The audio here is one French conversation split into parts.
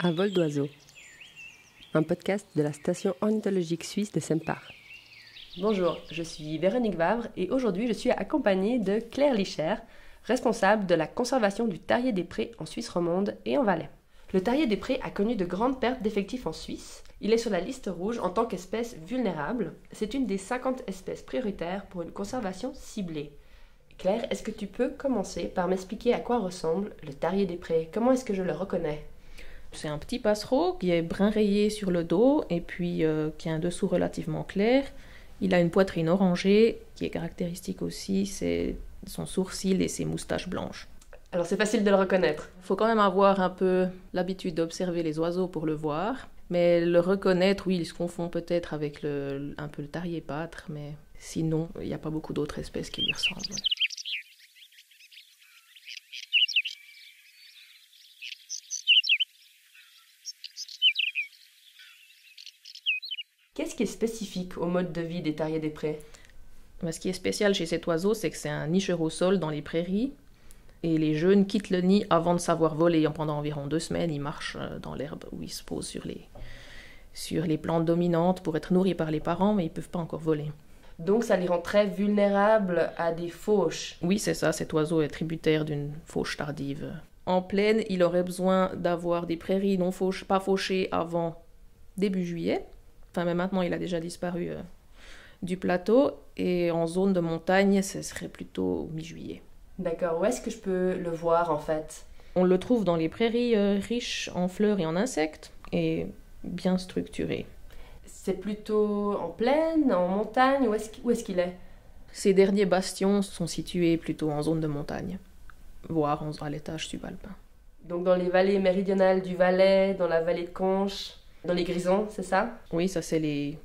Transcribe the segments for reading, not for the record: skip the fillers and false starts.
À vol d'oiseau, un podcast de la station ornithologique suisse de Sempach. Bonjour, je suis Véronique Vavre et aujourd'hui je suis accompagnée de Claire Licher, responsable de la conservation du tarier des prés en Suisse romande et en Valais. Le tarier des prés a connu de grandes pertes d'effectifs en Suisse. Il est sur la liste rouge en tant qu'espèce vulnérable. C'est une des 50 espèces prioritaires pour une conservation ciblée. Claire, est-ce que tu peux commencer par m'expliquer à quoi ressemble le tarier des prés? Comment est-ce que je le reconnais? C'est un petit passereau qui est brun rayé sur le dos et puis qui a un dessous relativement clair. Il a une poitrine orangée qui est caractéristique aussi, c'est son sourcil et ses moustaches blanches. Alors c'est facile de le reconnaître. Il faut quand même avoir un peu l'habitude d'observer les oiseaux pour le voir. Mais le reconnaître, oui, il se confond peut-être avec un peu le tarier pâtre, mais sinon, il n'y a pas beaucoup d'autres espèces qui lui ressemblent. Qu'est-ce qui est spécifique au mode de vie des tariers des prés? Ce qui est spécial chez cet oiseau, c'est que c'est un nicheur au sol dans les prairies. Et les jeunes quittent le nid avant de savoir voler. Pendant environ 2 semaines, ils marchent dans l'herbe où ils se posent sur les plantes dominantes pour être nourris par les parents, mais ils ne peuvent pas encore voler. Donc ça les rend très vulnérables à des fauches. Oui, c'est ça, cet oiseau est tributaire d'une fauche tardive. En plaine, il aurait besoin d'avoir des prairies pas fauchées avant début juillet. Mais maintenant, il a déjà disparu du plateau. Et en zone de montagne, ce serait plutôt mi-juillet. D'accord, où est-ce que je peux le voir en fait? On le trouve dans les prairies riches en fleurs et en insectes et bien structurées. C'est plutôt en plaine, en montagne, où est-ce qu'il est? Ces derniers bastions sont situés plutôt en zone de montagne, voire à l'étage subalpin. Donc dans les vallées méridionales du Valais, dans la vallée de Conches, dans les Grisons, c'est ça? Oui, ça c'est les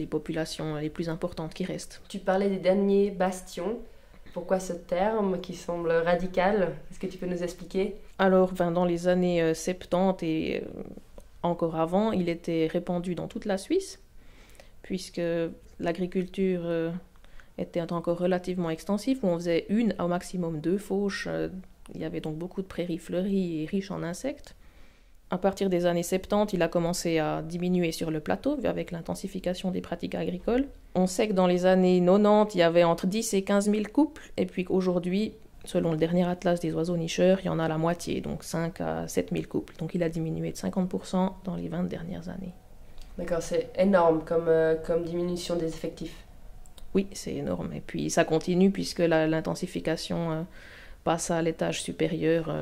populations les plus importantes qui restent. Tu parlais des derniers bastions. Pourquoi ce terme qui semble radical? Est-ce que tu peux nous expliquer? Alors, dans les années 70 et encore avant, il était répandu dans toute la Suisse, puisque l'agriculture était encore relativement extensive, où on faisait 1 au maximum 2 fauches. Il y avait donc beaucoup de prairies fleuries et riches en insectes. À partir des années 70, il a commencé à diminuer sur le plateau avec l'intensification des pratiques agricoles. On sait que dans les années 90, il y avait entre 10 et 15 000 couples, et puis qu'aujourd'hui, selon le dernier atlas des oiseaux nicheurs, il y en a la moitié, donc 5 à 7 000 couples. Donc il a diminué de 50% dans les 20 dernières années. D'accord, c'est énorme comme diminution des effectifs. Oui, c'est énorme. Et puis ça continue puisque l'intensification passe à l'étage supérieur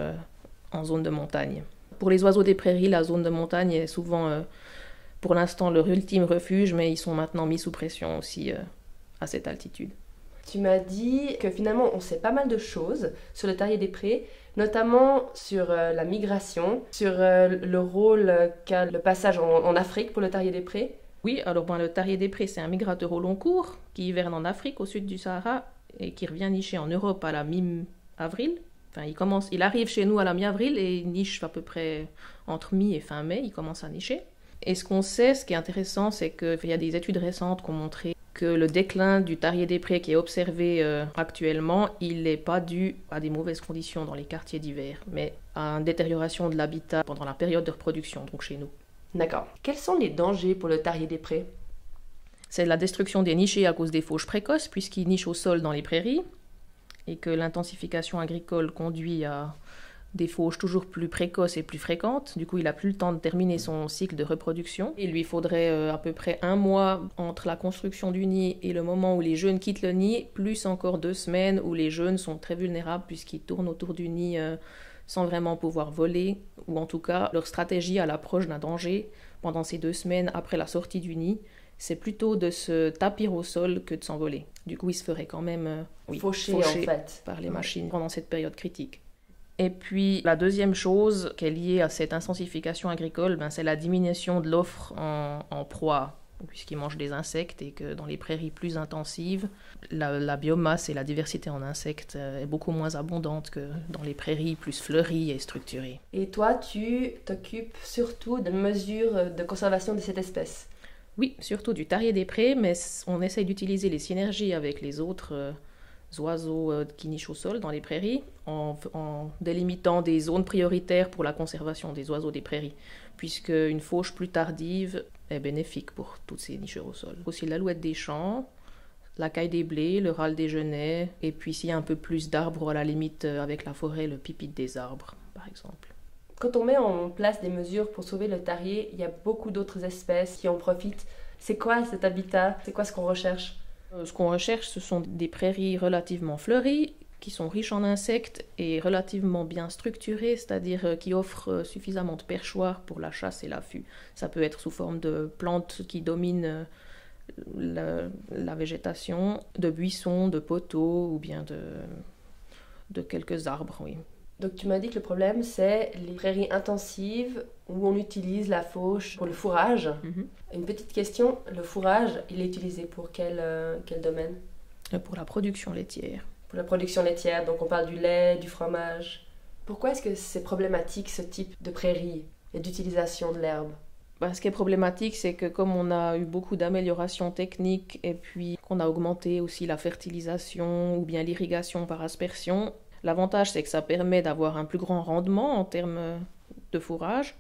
en zone de montagne. Pour les oiseaux des prairies, la zone de montagne est souvent, pour l'instant, leur ultime refuge, mais ils sont maintenant mis sous pression aussi à cette altitude. Tu m'as dit que finalement, on sait pas mal de choses sur le tarier des prés, notamment sur la migration, sur le rôle qu'a le passage en Afrique pour le tarier des prés. Oui, alors le tarier des prés, c'est un migrateur au long cours qui hiverne en Afrique, au sud du Sahara, et qui revient nicher en Europe à la mi-avril. Il arrive chez nous à la mi-avril et il niche à peu près entre mi et fin mai, il commence à nicher. Et ce qu'on sait, ce qui est intéressant, c'est qu'il y a des études récentes qui ont montré que le déclin du tarier des prés qui est observé actuellement, il n'est pas dû à des mauvaises conditions dans les quartiers d'hiver, mais à une détérioration de l'habitat pendant la période de reproduction, donc chez nous. D'accord. Quels sont les dangers pour le tarier des prés? C'est la destruction des nichés à cause des fauches précoces, puisqu'ils nichent au sol dans les prairies, et que l'intensification agricole conduit à des fauches toujours plus précoces et plus fréquentes. Du coup, il n'a plus le temps de terminer son cycle de reproduction. Il lui faudrait à peu près 1 mois entre la construction du nid et le moment où les jeunes quittent le nid, plus encore 2 semaines où les jeunes sont très vulnérables puisqu'ils tournent autour du nid sans vraiment pouvoir voler, ou en tout cas, leur stratégie à l'approche d'un danger pendant ces 2 semaines après la sortie du nid, c'est plutôt de se tapir au sol que de s'envoler. Du coup, il se ferait quand même faucher en fait par les machines pendant cette période critique. Et puis, la deuxième chose qui est liée à cette intensification agricole, c'est la diminution de l'offre en proie, puisqu'ils mangent des insectes et que dans les prairies plus intensives, la biomasse et la diversité en insectes est beaucoup moins abondante que dans les prairies plus fleuries et structurées. Et toi, tu t'occupes surtout de mesures de conservation de cette espèce? Oui, surtout du tarier des prés, mais on essaye d'utiliser les synergies avec les autres oiseaux qui nichent au sol dans les prairies, en délimitant des zones prioritaires pour la conservation des oiseaux des prairies, puisque une fauche plus tardive est bénéfique pour tous ces nicheurs au sol. Aussi l'alouette des champs, la caille des blés, le râle des genêts, et puis s'il y a un peu plus d'arbres, à la limite avec la forêt, le pipite des arbres, par exemple. Quand on met en place des mesures pour sauver le tarier, il y a beaucoup d'autres espèces qui en profitent. C'est quoi cet habitat? C'est quoi ce qu'on recherche? Ce qu'on recherche, ce sont des prairies relativement fleuries, qui sont riches en insectes et relativement bien structurées, c'est-à-dire qui offrent suffisamment de perchoirs pour la chasse et l'affût. Ça peut être sous forme de plantes qui dominent la végétation, de buissons, de poteaux ou bien de quelques arbres, oui. Donc tu m'as dit que le problème, c'est les prairies intensives où on utilise la fauche pour le fourrage. Une petite question, le fourrage, il est utilisé pour quel domaine? Pour la production laitière. Pour la production laitière, donc on parle du lait, du fromage. Pourquoi est-ce que c'est problématique ce type de prairie et d'utilisation de l'herbe? Ce qui est problématique, c'est que comme on a eu beaucoup d'améliorations techniques et puis qu'on a augmenté aussi la fertilisation ou bien l'irrigation par aspersion, l'avantage, c'est que ça permet d'avoir un plus grand rendement en termes de fourrage.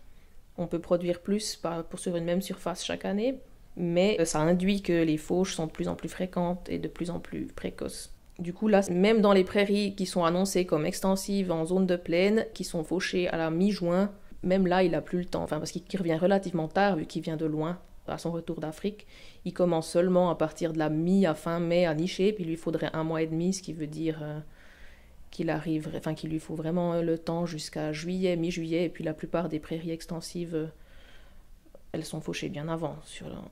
On peut produire plus sur une même surface chaque année, mais ça induit que les fauches sont de plus en plus fréquentes et de plus en plus précoces. Du coup, là, même dans les prairies qui sont annoncées comme extensives en zone de plaine, qui sont fauchées à la mi-juin, même là, il n'a plus le temps, parce qu'il revient relativement tard, vu qu'il vient de loin, à son retour d'Afrique. Il commence seulement à partir de la mi à fin mai à nicher, puis il lui faudrait 1 mois et demi, ce qui veut dire qu'il lui faut vraiment le temps jusqu'à juillet, mi-juillet, et puis la plupart des prairies extensives, elles sont fauchées bien avant,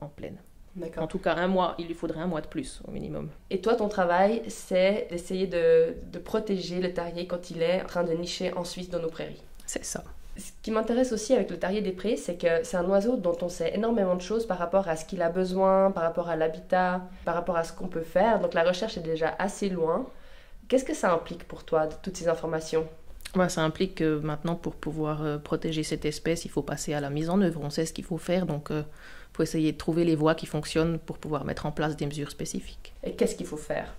en plaine. D'accord. En tout cas, il lui faudrait 1 mois de plus au minimum. Et toi, ton travail, c'est d'essayer de protéger le tarier quand il est en train de nicher en Suisse dans nos prairies. C'est ça. Ce qui m'intéresse aussi avec le tarier des prés, c'est que c'est un oiseau dont on sait énormément de choses par rapport à ce qu'il a besoin, par rapport à l'habitat, par rapport à ce qu'on peut faire. Donc la recherche est déjà assez loin. Qu'est-ce que ça implique pour toi, toutes ces informations? Ça implique que maintenant, pour pouvoir protéger cette espèce, il faut passer à la mise en œuvre. On sait ce qu'il faut faire, donc il faut essayer de trouver les voies qui fonctionnent pour pouvoir mettre en place des mesures spécifiques. Et qu'est-ce qu'il faut faire?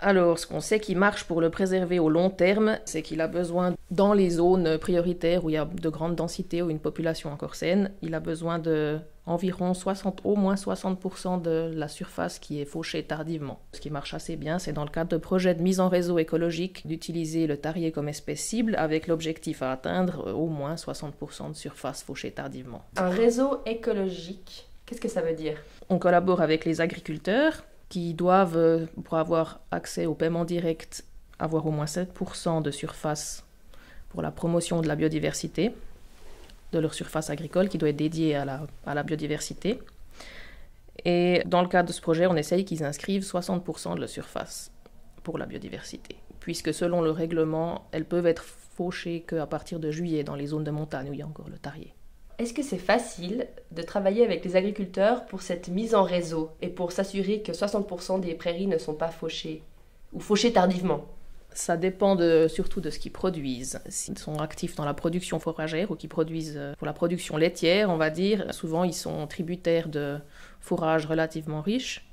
Alors, ce qu'on sait qui marche pour le préserver au long terme, c'est qu'il a besoin, dans les zones prioritaires où il y a de grandes densités, ou une population encore saine, il a besoin d'environ au moins 60% de la surface qui est fauchée tardivement. Ce qui marche assez bien, c'est dans le cadre de projets de mise en réseau écologique d'utiliser le tarier comme espèce cible avec l'objectif à atteindre au moins 60% de surface fauchée tardivement. Un réseau écologique, qu'est-ce que ça veut dire? On collabore avec les agriculteurs qui doivent, pour avoir accès au paiement direct, avoir au moins 7% de surface pour la promotion de la biodiversité, de leur surface agricole qui doit être dédiée à la biodiversité. Et dans le cadre de ce projet, on essaye qu'ils inscrivent 60% de la surface pour la biodiversité, puisque selon le règlement, elles peuvent être fauchées qu'à partir de juillet dans les zones de montagne où il y a encore le tarier. Est-ce que c'est facile de travailler avec les agriculteurs pour cette mise en réseau et pour s'assurer que 60% des prairies ne sont pas fauchées ou fauchées tardivement? Ça dépend surtout de ce qu'ils produisent. S'ils sont actifs dans la production fourragère ou qu'ils produisent pour la production laitière, on va dire, souvent ils sont tributaires de fourrages relativement riches.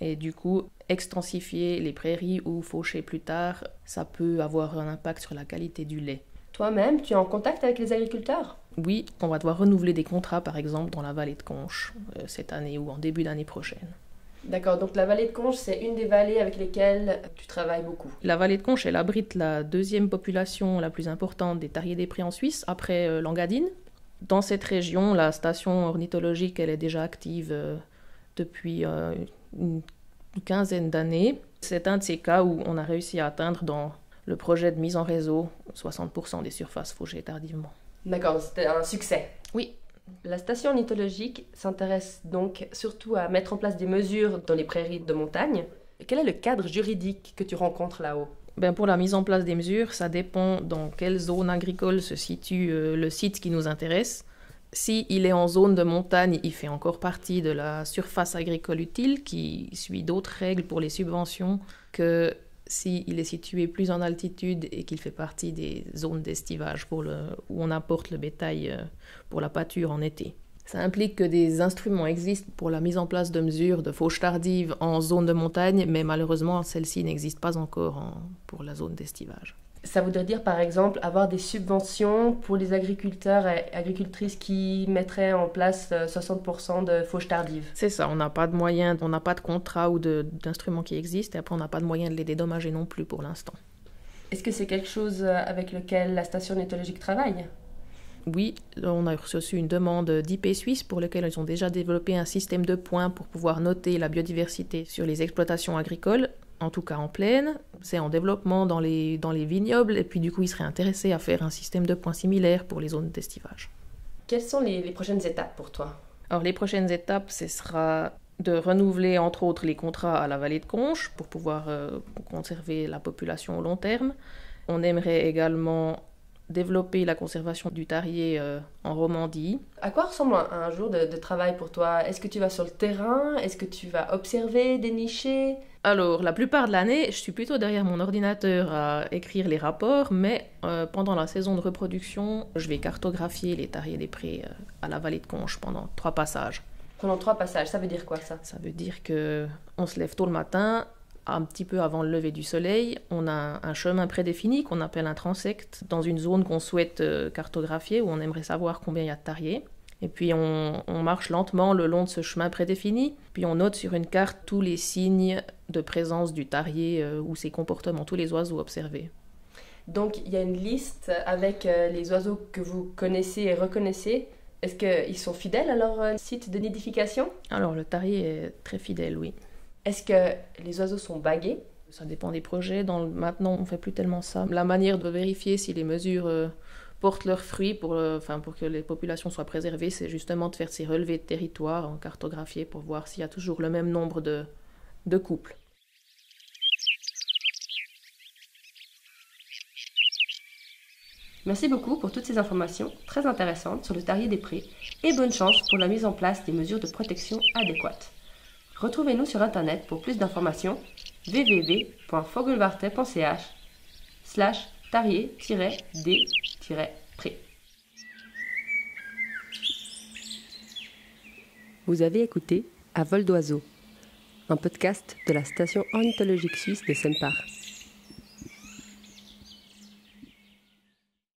Et du coup, extensifier les prairies ou faucher plus tard, ça peut avoir un impact sur la qualité du lait. Toi-même, tu es en contact avec les agriculteurs? Oui, on va devoir renouveler des contrats, par exemple, dans la vallée de Conches, cette année ou en début d'année prochaine. D'accord, donc la vallée de Conches, c'est une des vallées avec lesquelles tu travailles beaucoup. La vallée de Conches, elle abrite la deuxième population la plus importante des tariers des prés en Suisse, après l'Engadine. Dans cette région, la station ornithologique, elle est déjà active depuis une quinzaine d'années. C'est un de ces cas où on a réussi à atteindre dans le projet de mise en réseau 60% des surfaces fauchées tardivement. D'accord, c'était un succès. Oui. La station ornithologique s'intéresse donc surtout à mettre en place des mesures dans les prairies de montagne. Quel est le cadre juridique que tu rencontres là-haut? Pour la mise en place des mesures, ça dépend dans quelle zone agricole se situe le site qui nous intéresse. S'il est en zone de montagne, il fait encore partie de la surface agricole utile qui suit d'autres règles pour les subventions que s'il est situé plus en altitude et qu'il fait partie des zones d'estivage où on apporte le bétail pour la pâture en été. Ça implique que des instruments existent pour la mise en place de mesures de fauche tardive en zone de montagne, mais malheureusement, celle-ci n'existe pas encore pour la zone d'estivage. Ça voudrait dire, par exemple, avoir des subventions pour les agriculteurs et agricultrices qui mettraient en place 60% de fauche tardive. C'est ça, on n'a pas de moyens, on n'a pas de contrat ou d'instruments qui existent, et après on n'a pas de moyens de les dédommager non plus pour l'instant. Est-ce que c'est quelque chose avec lequel la station ornithologique travaille ? Oui, on a reçu une demande d'IP Suisse pour laquelle ils ont déjà développé un système de points pour pouvoir noter la biodiversité sur les exploitations agricoles, en tout cas en plaine. C'est en développement dans les vignobles et puis du coup ils seraient intéressés à faire un système de points similaire pour les zones d'estivage. Quelles sont les prochaines étapes pour toi ? Alors les prochaines étapes, ce sera de renouveler entre autres les contrats à la vallée de Conches pour pouvoir conserver la population au long terme. On aimerait également développer la conservation du tarier en Romandie. À quoi ressemble un jour de travail pour toi ? Est-ce que tu vas sur le terrain ? Est-ce que tu vas observer, dénicher ? Alors, la plupart de l'année, je suis plutôt derrière mon ordinateur à écrire les rapports, mais pendant la saison de reproduction, je vais cartographier les tariers des prés à la vallée de Conches pendant 3 passages. Pendant 3 passages, ça veut dire quoi ça ? Ça veut dire qu'on se lève tôt le matin, un petit peu avant le lever du soleil, on a un chemin prédéfini qu'on appelle un transect dans une zone qu'on souhaite cartographier, où on aimerait savoir combien il y a de tariers. Et puis on marche lentement le long de ce chemin prédéfini, puis on note sur une carte tous les signes de présence du tarier ou ses comportements, tous les oiseaux observés. Donc il y a une liste avec les oiseaux que vous connaissez et reconnaissez. Est-ce qu'ils sont fidèles à leur site de nidification ? Alors le tarier est très fidèle, oui. Est-ce que les oiseaux sont bagués ? Ça dépend des projets. Maintenant, on ne fait plus tellement ça. La manière de vérifier si les mesures portent leurs fruits pour que les populations soient préservées, c'est justement de faire ces relevés de territoire en cartographier pour voir s'il y a toujours le même nombre de couples. Merci beaucoup pour toutes ces informations très intéressantes sur le tarier des prés et bonne chance pour la mise en place des mesures de protection adéquates. Retrouvez-nous sur internet pour plus d'informations www.fogelwarte.ch/tarier-d-pré. Vous avez écouté À vol d'oiseau, un podcast de la station ornithologique suisse de Sempach.